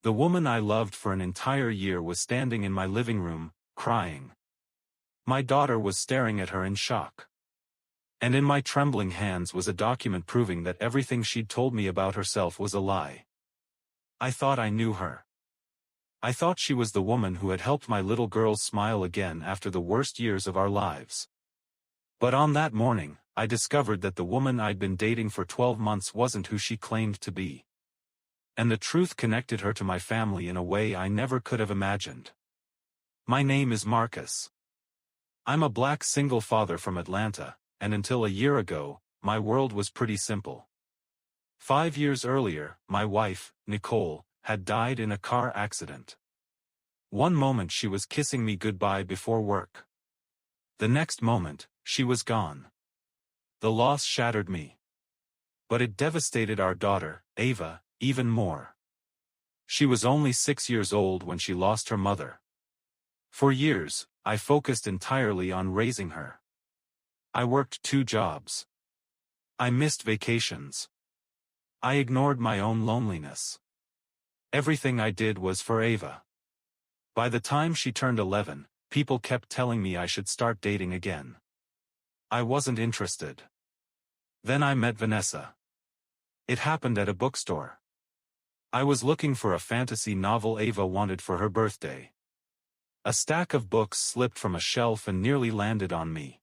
The woman I loved for an entire year was standing in my living room, crying. My daughter was staring at her in shock. And in my trembling hands was a document proving that everything she'd told me about herself was a lie. I thought I knew her. I thought she was the woman who had helped my little girls smile again after the worst years of our lives. But on that morning, I discovered that the woman I'd been dating for 12 months wasn't who she claimed to be. And the truth connected her to my family in a way I never could have imagined. My name is Marcus. I'm a black single father from Atlanta, and until a year ago, my world was pretty simple. 5 years earlier, my wife, Nicole, had died in a car accident. One moment she was kissing me goodbye before work. The next moment, she was gone. The loss shattered me. But it devastated our daughter, Ava, even more. She was only 6 years old when she lost her mother. For years, I focused entirely on raising her. I worked 2 jobs. I missed vacations. I ignored my own loneliness. Everything I did was for Ava. By the time she turned 11, people kept telling me I should start dating again. I wasn't interested. Then I met Vanessa. It happened at a bookstore. I was looking for a fantasy novel Ava wanted for her birthday. A stack of books slipped from a shelf and nearly landed on me.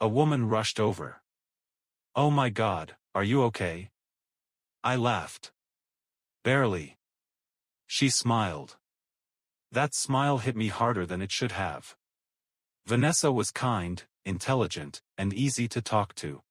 A woman rushed over. "Oh my God, are you okay?" I laughed. "Barely." She smiled. That smile hit me harder than it should have. Vanessa was kind, intelligent, and easy to talk to.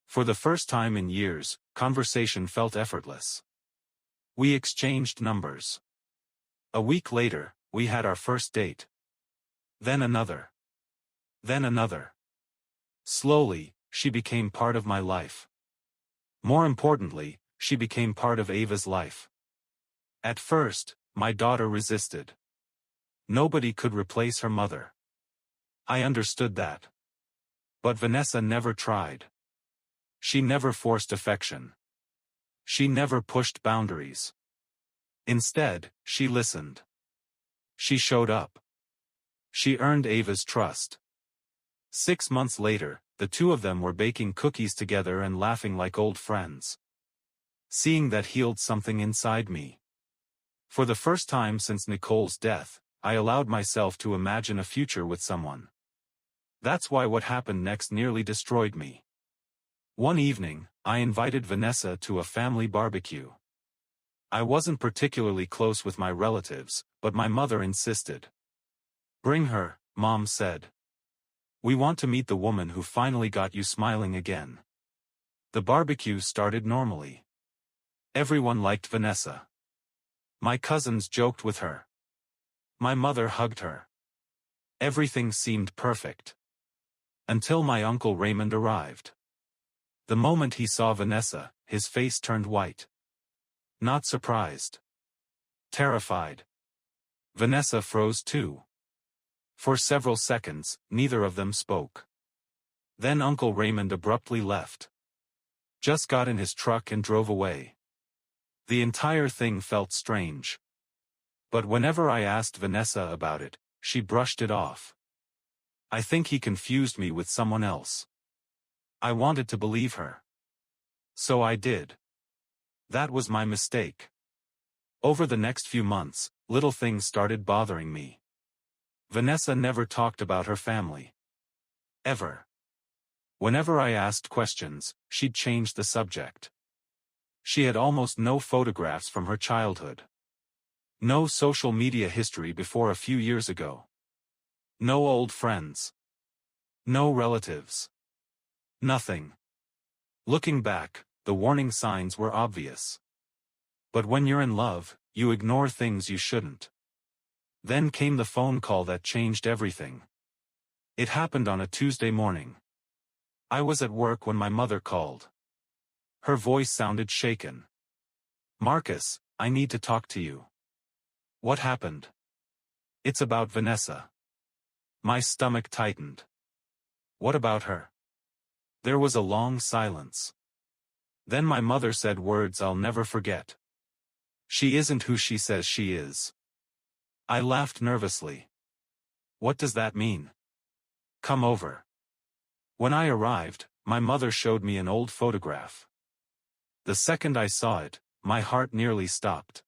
For the first time in years, conversation felt effortless. We exchanged numbers. A week later, we had our first date. Then another. Then another. Slowly, she became part of my life. More importantly, she became part of Ava's life. At first, my daughter resisted. Nobody could replace her mother. I understood that. But Vanessa never tried. She never forced affection. She never pushed boundaries. Instead, she listened. She showed up. She earned Ava's trust. 6 months later, the two of them were baking cookies together and laughing like old friends. Seeing that healed something inside me. For the first time since Nicole's death, I allowed myself to imagine a future with someone. That's why what happened next nearly destroyed me. One evening, I invited Vanessa to a family barbecue. I wasn't particularly close with my relatives, but my mother insisted. "Bring her," Mom said. "We want to meet the woman who finally got you smiling again." The barbecue started normally. Everyone liked Vanessa. My cousins joked with her. My mother hugged her. Everything seemed perfect. Until my Uncle Raymond arrived. The moment he saw Vanessa, his face turned white. Not surprised. Terrified. Vanessa froze too. For several seconds, neither of them spoke. Then Uncle Raymond abruptly left. Just got in his truck and drove away. The entire thing felt strange. But whenever I asked Vanessa about it, she brushed it off. I think he confused me with someone else. I wanted to believe her. So I did. That was my mistake. Over the next few months, little things started bothering me. Vanessa never talked about her family. Ever. Whenever I asked questions, she'd change the subject. She had almost no photographs from her childhood. No social media history before a few years ago. No old friends. No relatives. Nothing. Looking back, the warning signs were obvious. But when you're in love, you ignore things you shouldn't. Then came the phone call that changed everything. It happened on a Tuesday morning. I was at work when my mother called. Her voice sounded shaken. "Marcus, I need to talk to you." "What happened?" "It's about Vanessa." My stomach tightened. "What about her?" There was a long silence. Then my mother said words I'll never forget. She isn't who she says she is. I laughed nervously. What does that mean? Come over. When I arrived, my mother showed me an old photograph. The second I saw it, my heart nearly stopped.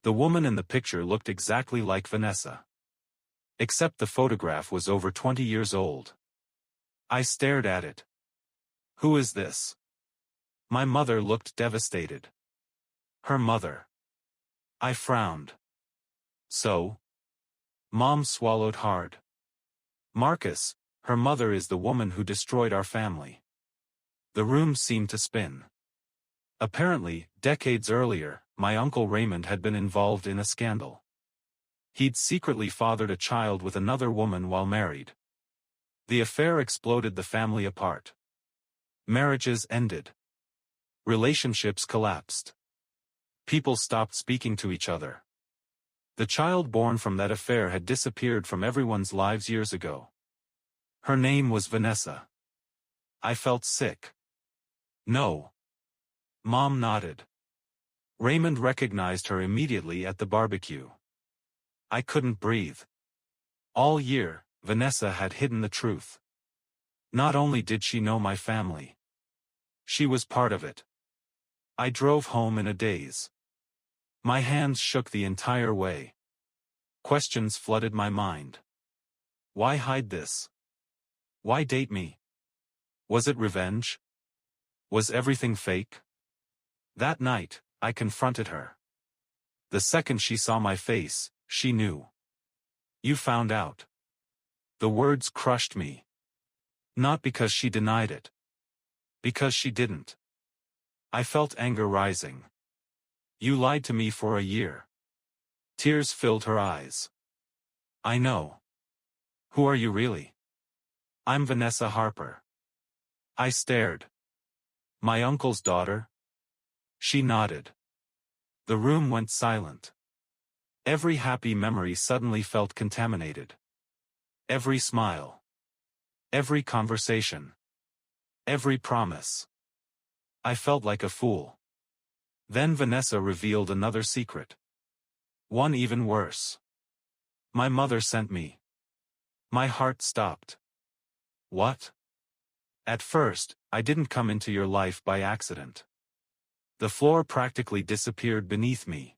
The woman in the picture looked exactly like Vanessa. Except the photograph was over 20 years old. I stared at it. Who is this? My mother looked devastated. Her mother. I frowned. So? Mom swallowed hard. Marcus, her mother is the woman who destroyed our family. The room seemed to spin. Apparently, decades earlier, my uncle Raymond had been involved in a scandal. He'd secretly fathered a child with another woman while married. The affair exploded the family apart. Marriages ended. Relationships collapsed. People stopped speaking to each other. The child born from that affair had disappeared from everyone's lives years ago. Her name was Vanessa. I felt sick. No. Mom nodded. Raymond recognized her immediately at the barbecue. I couldn't breathe. All year, Vanessa had hidden the truth. Not only did she know my family, she was part of it. I drove home in a daze. My hands shook the entire way. Questions flooded my mind. Why hide this? Why date me? Was it revenge? Was everything fake? That night, I confronted her. The second she saw my face, she knew. You found out. The words crushed me. Not because she denied it. Because she didn't. I felt anger rising. You lied to me for a year. Tears filled her eyes. I know. Who are you really? I'm Vanessa Harper. I stared. My uncle's daughter? She nodded. The room went silent. Every happy memory suddenly felt contaminated. Every smile. Every conversation. Every promise. I felt like a fool. Then Vanessa revealed another secret. One even worse. My mother sent me. My heart stopped. What? At first, I didn't come into your life by accident. The floor practically disappeared beneath me.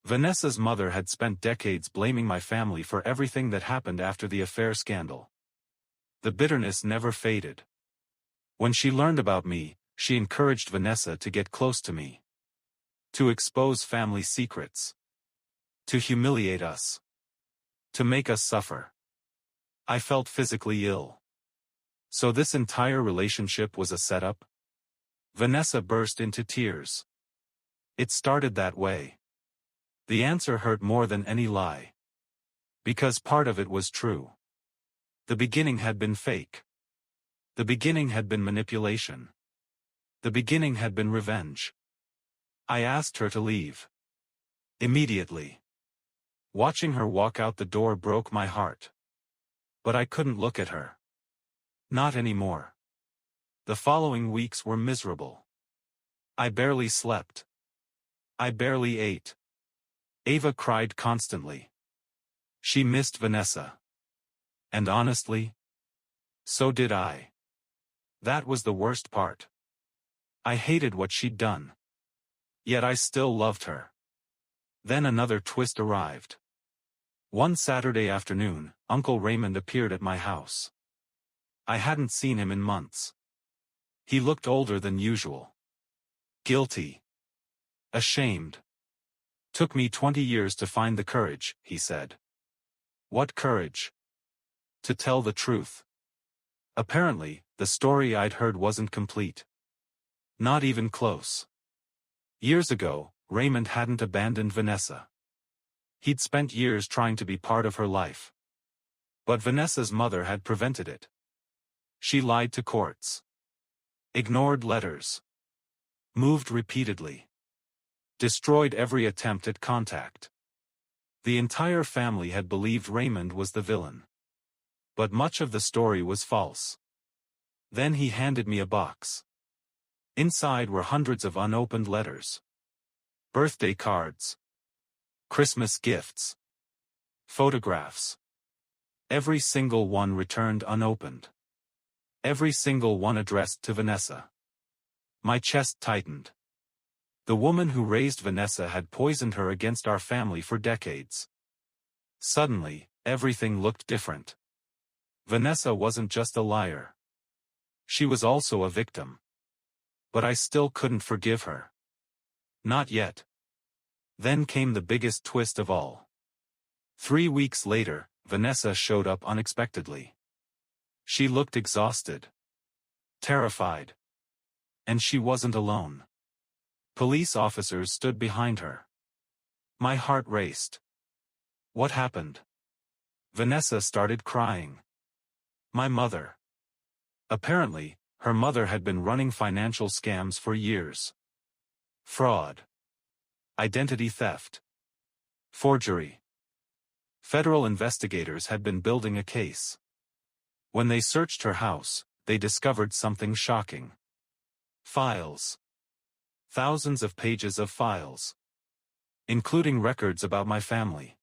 Vanessa's mother had spent decades blaming my family for everything that happened after the affair scandal. The bitterness never faded. When she learned about me, she encouraged Vanessa to get close to me. To expose family secrets. To humiliate us. To make us suffer. I felt physically ill. So this entire relationship was a setup? Vanessa burst into tears. It started that way. The answer hurt more than any lie. Because part of it was true. The beginning had been fake. The beginning had been manipulation. The beginning had been revenge. I asked her to leave. Immediately. Watching her walk out the door broke my heart. But I couldn't look at her. Not anymore. The following weeks were miserable. I barely slept. I barely ate. Ava cried constantly. She missed Vanessa. And honestly, so did I. That was the worst part. I hated what she'd done. Yet I still loved her. Then another twist arrived. One Saturday afternoon, Uncle Raymond appeared at my house. I hadn't seen him in months. He looked older than usual. Guilty. Ashamed. Took me 20 years to find the courage, he said. What courage? To tell the truth. Apparently, the story I'd heard wasn't complete. Not even close. Years ago, Raymond hadn't abandoned Vanessa. He'd spent years trying to be part of her life. But Vanessa's mother had prevented it. She lied to courts. Ignored letters. Moved repeatedly. Destroyed every attempt at contact. The entire family had believed Raymond was the villain. But much of the story was false. Then he handed me a box. Inside were hundreds of unopened letters. Birthday cards. Christmas gifts. Photographs. Every single one returned unopened. Every single one addressed to Vanessa. My chest tightened. The woman who raised Vanessa had poisoned her against our family for decades. Suddenly, everything looked different. Vanessa wasn't just a liar. She was also a victim. But I still couldn't forgive her. Not yet. Then came the biggest twist of all. 3 weeks later, Vanessa showed up unexpectedly. She looked exhausted. Terrified. And she wasn't alone. Police officers stood behind her. My heart raced. What happened? Vanessa started crying. My mother. Apparently, her mother had been running financial scams for years. Fraud. Identity theft. Forgery. Federal investigators had been building a case. When they searched her house, they discovered something shocking. Files. Thousands of pages of files. Including records about my family.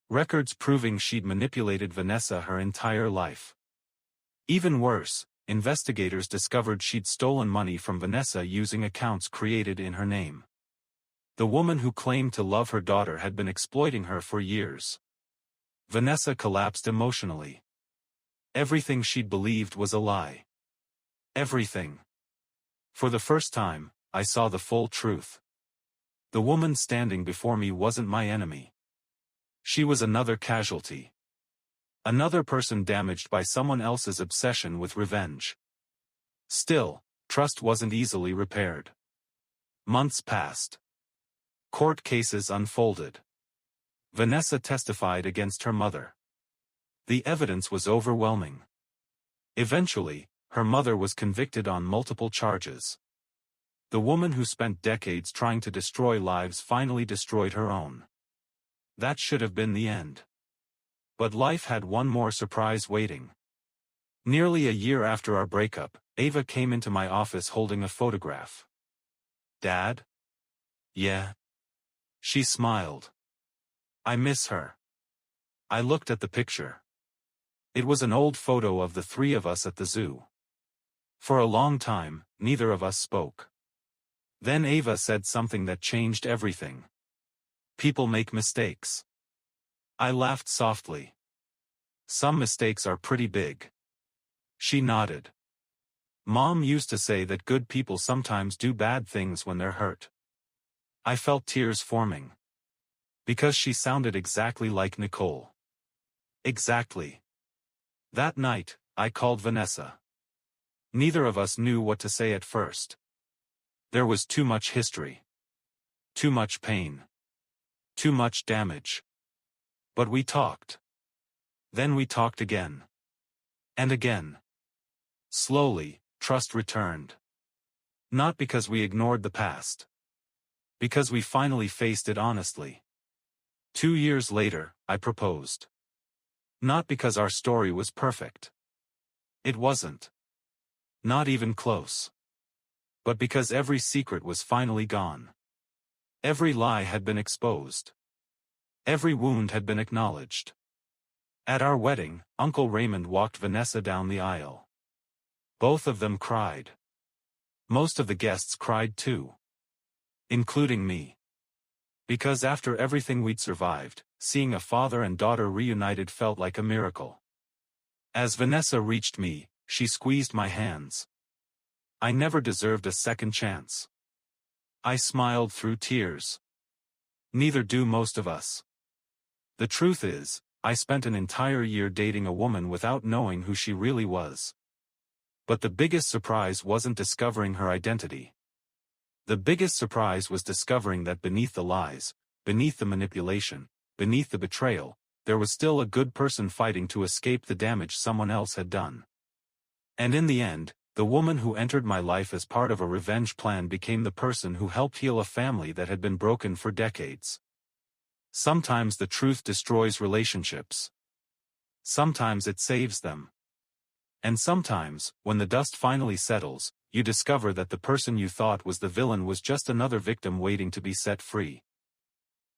Records proving she'd manipulated Vanessa her entire life. Even worse, investigators discovered she'd stolen money from Vanessa using accounts created in her name. The woman who claimed to love her daughter had been exploiting her for years. Vanessa collapsed emotionally. Everything she'd believed was a lie. Everything. For the first time, I saw the full truth. The woman standing before me wasn't my enemy. She was another casualty. Another person damaged by someone else's obsession with revenge. Still, trust wasn't easily repaired. Months passed. Court cases unfolded. Vanessa testified against her mother. The evidence was overwhelming. Eventually, her mother was convicted on multiple charges. The woman who spent decades trying to destroy lives finally destroyed her own. That should have been the end. But life had one more surprise waiting. Nearly a year after our breakup, Ava came into my office holding a photograph. Dad? Yeah. She smiled. I miss her. I looked at the picture. It was an old photo of the three of us at the zoo. For a long time, neither of us spoke. Then Ava said something that changed everything. People make mistakes. I laughed softly. Some mistakes are pretty big. She nodded. Mom used to say that good people sometimes do bad things when they're hurt. I felt tears forming. Because she sounded exactly like Nicole. Exactly. That night, I called Vanessa. Neither of us knew what to say at first. There was too much history. Too much pain. Too much damage. But we talked. Then we talked again. And again. Slowly, trust returned. Not because we ignored the past. Because we finally faced it honestly. 2 years later, I proposed. Not because our story was perfect. It wasn't. Not even close. But because every secret was finally gone. Every lie had been exposed. Every wound had been acknowledged. At our wedding, Uncle Raymond walked Vanessa down the aisle. Both of them cried. Most of the guests cried too. Including me. Because after everything we'd survived, seeing a father and daughter reunited felt like a miracle. As Vanessa reached me, she squeezed my hands. I never deserved a second chance. I smiled through tears. Neither do most of us. The truth is, I spent an entire year dating a woman without knowing who she really was. But the biggest surprise wasn't discovering her identity. The biggest surprise was discovering that beneath the lies, beneath the manipulation, beneath the betrayal, there was still a good person fighting to escape the damage someone else had done. And in the end, the woman who entered my life as part of a revenge plan became the person who helped heal a family that had been broken for decades. Sometimes the truth destroys relationships. Sometimes it saves them. And sometimes, when the dust finally settles, you discover that the person you thought was the villain was just another victim waiting to be set free.